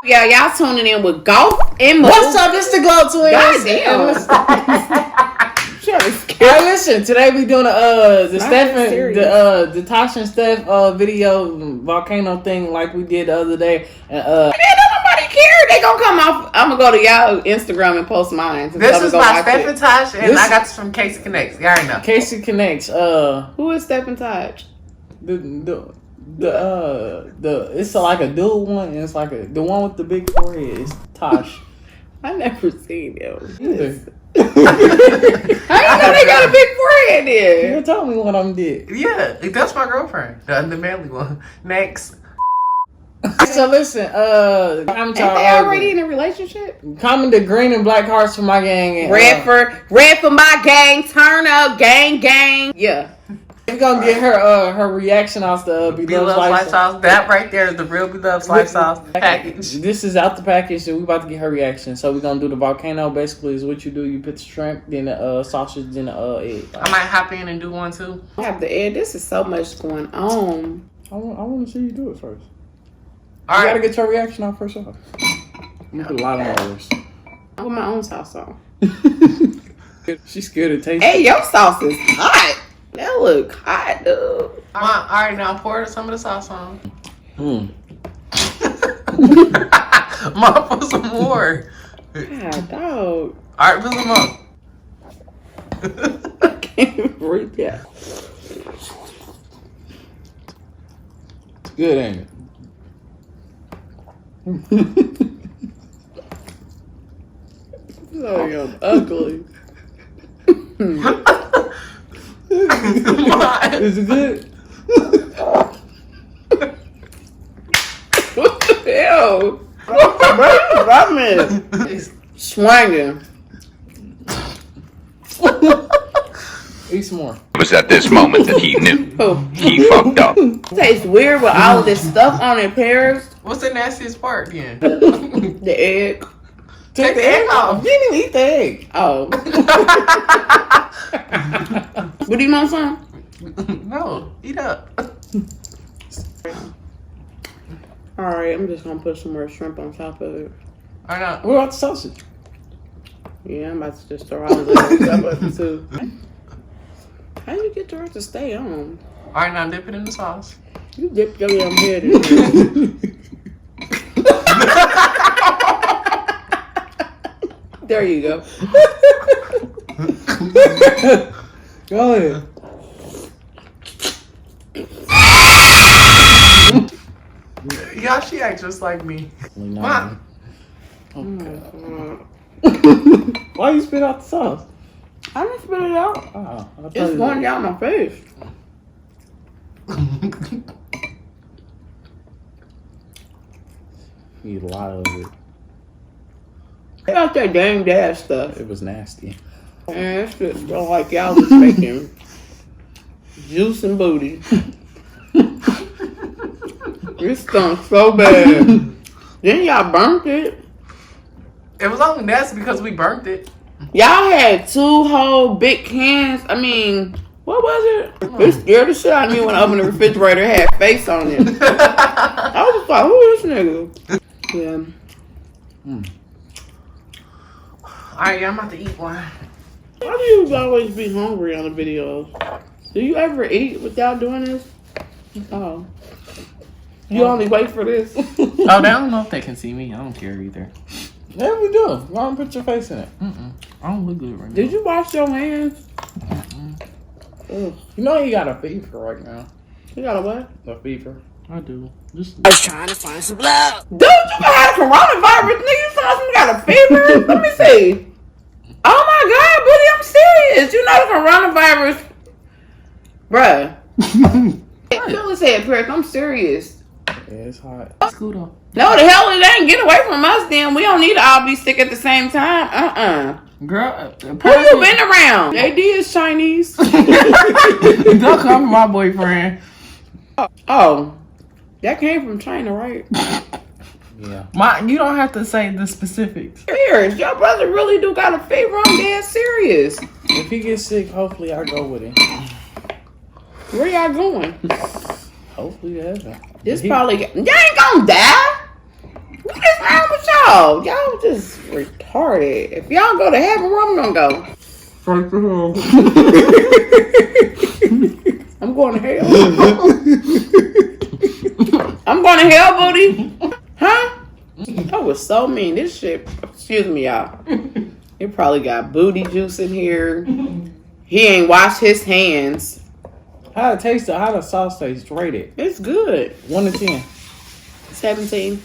Yeah, y'all tuning in with Golf and Mo. What's up? It's the Glo.twinz. Hey, listen. Today we doing the Tasha and Steph video volcano thing like we did the other day. And nobody care. They gonna come off. I'm gonna go to y'all Instagram and post mine. This is my StephAndTasha, and I got this from Casey Connects. Y'all already know. Casey Connects. Who is StephAndTasha? It's like a dual one. And it's like the one with the big forehead. It's Tosh. I never seen them. Either. How you know they got a big forehead there? You told me one of them did. Yeah, that's my girlfriend. The manly one. Next. So listen, ain't they already in a relationship? Comment the green and black hearts for my gang. And, red for my gang. Turn up, gang. Yeah. We're gonna get her reaction off the Beloved Life Sauce. That right there is the real Beloved Life Sauce package. This is out the package, and we about to get her reaction. So we're gonna do the volcano. Basically, is what you do. You put the shrimp, then the sausage, then the egg. I might hop in and do one too. I have the egg. This is so much going on. I want to see you do it first. All you right. gotta get your reaction off first. I'm gonna put a lot on yours. I put my own sauce on. She's scared to taste. Hey, your sauce is hot. That look hot, dude. All right, now pour some of the sauce on. Mom, put some more. God, dog. All right, put some more. I can't even read that. It's good, ain't it? Oh, you're ugly. Is it good? What the hell? It's swinging. Eat some more. It was at this moment that he knew. Oh. He fucked up. It tastes weird with all of this stuff on it, pears. What's the nastiest part again? The egg. Take the egg off. You didn't even eat the egg. Oh. What do you want some? No, eat up. Alright, I'm just gonna put some more shrimp on top of it. All right, now. What about the sausage? Yeah, I'm about to just throw all of this stuff up too. How you get the rest to stay on? All right, now dip it in the sauce. You dipped your damn head in there. There you go. Go ahead. Y'all, she act just like me. Mom. Why you spit out the sauce? I didn't spit it out. Oh, It's going down my face. Eat a lot of it. They got that dang dash stuff. It was nasty. Man, that shit smell like y'all was making juice and booty. It stunk so bad. Then y'all burnt it. It was only nasty because we burnt it. Y'all had 2 whole big cans. I mean, what was it? It scared the shit out of me when I opened the refrigerator. It had face on it. I was like, who is this nigga? Yeah. Alright, yeah, I'm about to eat one. Why do you always be hungry on the videos? Do you ever eat without doing this? Oh. You only wait for this? Oh, they don't know if they can see me. I don't care either. Yeah, we do. Why don't put your face in it? I don't look good right now. Did you wash your hands? You know you got a fever right now. You got a what? A fever. I do. Just I was trying to find some love. Dude, you got coronavirus, nigga. You saw you got a fever? Let me see. Oh my God, buddy, I'm serious. You know the coronavirus, bruh. Feel his head, Paris. I'm serious. Yeah, it's hot. Scooter. No, the hell it ain't. Get away from us, then. We don't need to all be sick at the same time. Girl, Who you been around? AD is Chinese. don't come my boyfriend. Oh, that came from China, right? Yeah. You don't have to say the specifics. Serious, your brother really do got a fever. I'm dead serious. If he gets sick, hopefully I go with him. Where y'all going? Hopefully heaven. This probably... Y'all ain't gonna die. What is wrong No, y'all just retarded. If y'all go to heaven, where I'm gonna go? Straight to hell. I'm going to hell. I'm going to hell, booty. Huh? That was so mean. This shit, excuse me, y'all. It probably got booty juice in here. He ain't washed his hands. How it taste? How the sauce taste? Rate it. It's good. 1 to 10. 17.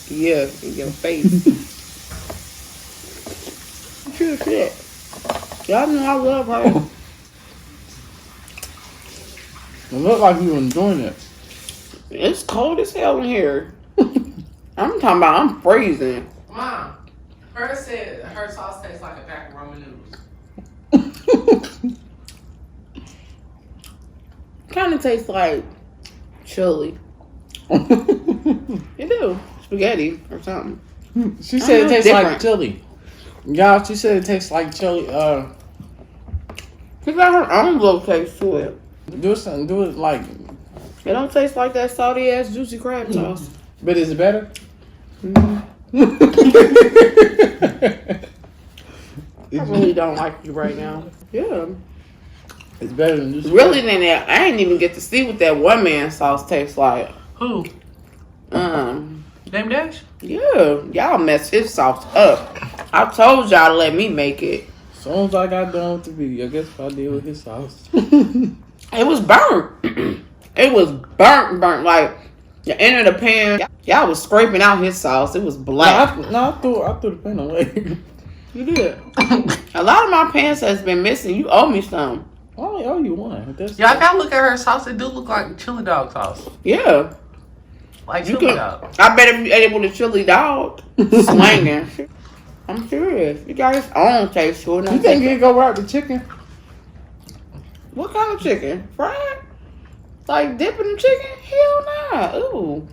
Yeah, in your face. Shit. Y'all know I love her. It look like you enjoying it. It's cold as hell in here. I'm talking about I'm freezing. Mom, her said her sauce tastes like a pack of ramen noodles. Kind of tastes like chili. It do. Spaghetti or something. She said it tastes different. like chili. Y'all, she said it tastes like chili. She got her own little taste to it. Do something. Do it like. It don't taste like that salty ass juicy crab sauce. But is it better? I really don't like you right now. Yeah. It's better than just Really than that, I ain't even get to see what that one man sauce tastes like. Who? Dame Dash? Yeah, y'all messed his sauce up. I told y'all to let me make it. As soon as I got done with the video, guess what I did with his sauce? It was burnt. It was burnt. Like the end of the pan. Y'all was scraping out his sauce. It was black. I threw the pan away. You did. A lot of my pants has been missing. You owe me some. I only owe you one. That's Y'all gotta look at her sauce. It do look like chili dog sauce. Yeah. Like You chili could, dog. I better be able to chili dog. Swinging. I'm serious. You got his own taste to it. You think you can go right with chicken? What kind of chicken? Fried? Like dipping the chicken? Hell nah. Ooh.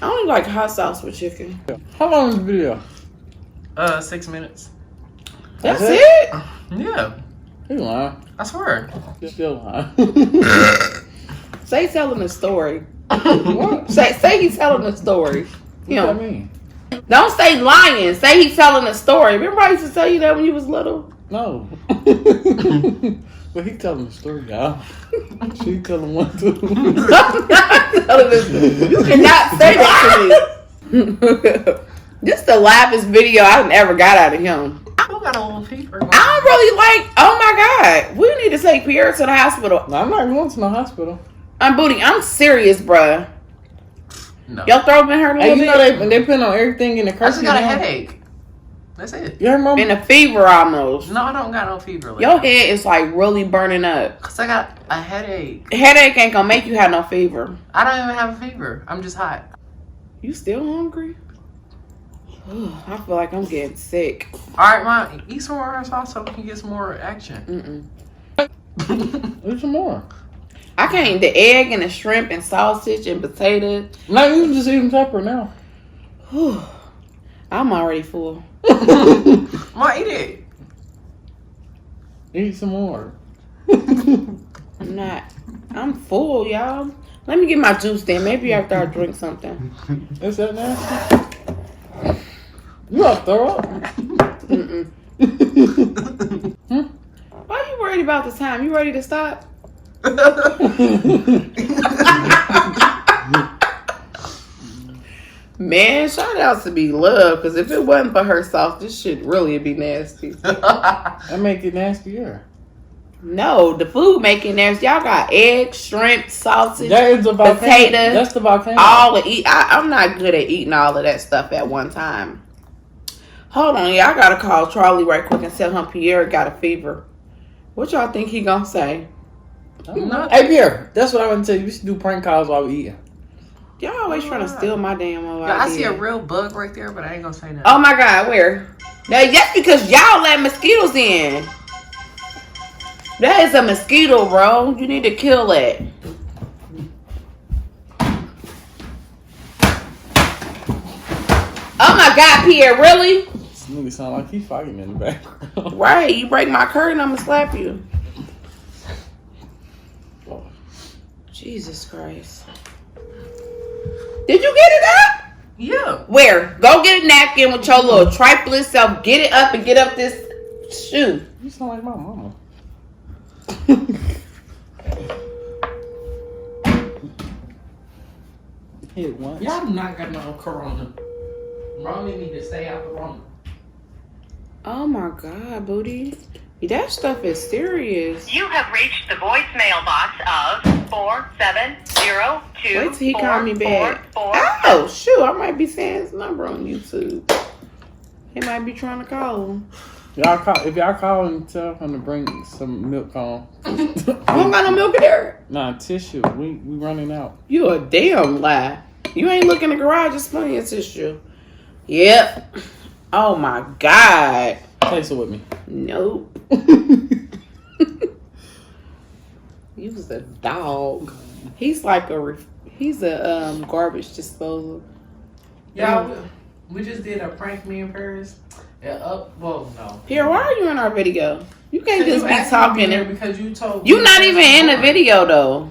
I only like hot sauce with chicken. How long is the video? 6 minutes. That's it? it? Yeah. You lying. I swear. You still lying. Say telling a story. What? Say he's telling a story. What that mean? Don't say lying. Say he's telling a story. Remember I used to tell you that when you was little? No. But he telling the story, y'all. She telling one too. I'm not telling this. You cannot say that to me. This is the laughest video I've ever got out of him. I got a little fever. I don't really like. Oh my god, we need to take Pierre to the hospital. No, I'm not going to no hospital. Booty. I'm serious, bruh. No. Your throat been hurting a Hey, little you bit? know they put on everything in the I curfew. just got a now. headache. That's it. You heard, Mom? And a fever almost. No, I don't got no fever. Your head is like really burning up. Cause I got a headache. Headache ain't gonna make you have no fever. I don't even have a fever. I'm just hot. You still hungry? I feel like I'm getting sick. All right, Mom, eat some more sauce so we can get some more action. There's some more. I can't. The egg and the shrimp and sausage and potatoes. No, you can just eat them separate now. I'm already full. Mom, eat it. Eat some more. I'm not. I'm full, y'all. Let me get my juice then. Maybe after I drink something. Is that nasty? You gonna throw up? Why are you worried about the time? You ready to stop? Man, shout out to Be Love, because if it wasn't for her sauce, this shit really would be nasty. That make it nastier. No, the food making nasty. Y'all got eggs, shrimp, sausage, That is the volcano. potato. That's the volcano. All the eat. I'm not good at eating all of that stuff at one time. Hold on, y'all gotta call Charlie right quick and tell him Pierre got a fever. What y'all think he gonna say? Hey, Pierre, that's what I want to tell you. We should do prank calls while we eating. Y'all always trying to steal my damn idea. I see a real bug right there, but I ain't gonna say nothing. Oh my god, where? That's because y'all let mosquitoes in. That is a mosquito, bro. You need to kill it. Oh my god, Pierre, really? This nigga sound like he fighting in the background. Right, you break my curtain, I'm gonna slap you. Jesus Christ. Did you get it up? Yeah. Where? Go get a napkin with your little trifling self. Get it up and get up this shoe. You sound like my mama. Hit once. Y'all do not got no corona. Rona need to stay out the Rona. Oh my God, booty. That stuff is serious. You have reached the voicemail box of 4702. Wait till he call me back. Oh, shoot. I might be saying his number on YouTube. He might be trying to call him. If y'all call and tell him to bring some milk on. You don't got no milk in there? Nah, tissue. We running out. You a damn lie. You ain't looking in the garage. It's plenty of tissue. Yep. Oh my God. Taste it with me. Nope. You was a dog. He's like he's a garbage disposal. Y'all, we just did a prank, me and Paris. No. Here, why are you in our video? You can't just be asked me to talking. there because you told You're me not even in the video though.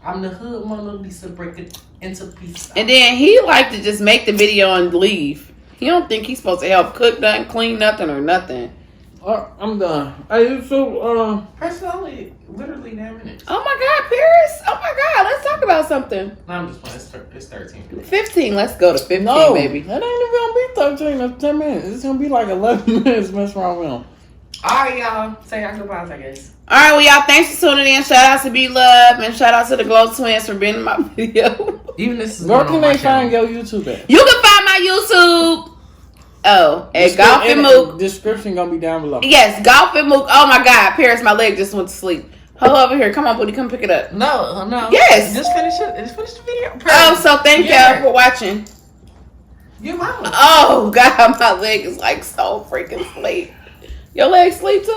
I'm the hood Mona Lisa, break it into pieces. And then he like to just make the video and leave. He don't think he's supposed to help cook nothing, clean nothing, or nothing. I'm done. Hey, so Personally, literally 9 minutes. Oh my God, Paris! Oh my God, let's talk about something. No, I'm just playing. It's 13. 15. Let's go to 15, no, baby. that ain't even gonna be 13. That's 10 minutes. It's gonna be like 11 minutes. Mess around with him. Alright, y'all. Say our goodbyes, I guess. All right, well, y'all, thanks for tuning in. Shout out to B Love and shout out to the Glo.twinz for being in my video. Even this is Where can they find your YouTube at? You can find my YouTube. Oh, at Golf and Mook. Description gonna be down below. Yes, Golf and Mook. Oh my God, Paris, my leg just went to sleep. Hold over here. Come on, booty. Come pick it up. No. Yes. Just finish it. Just finish the video. Oh, so thank y'all for watching. Your mama. Oh God, my leg is like so freaking sleep. Your leg sleep too?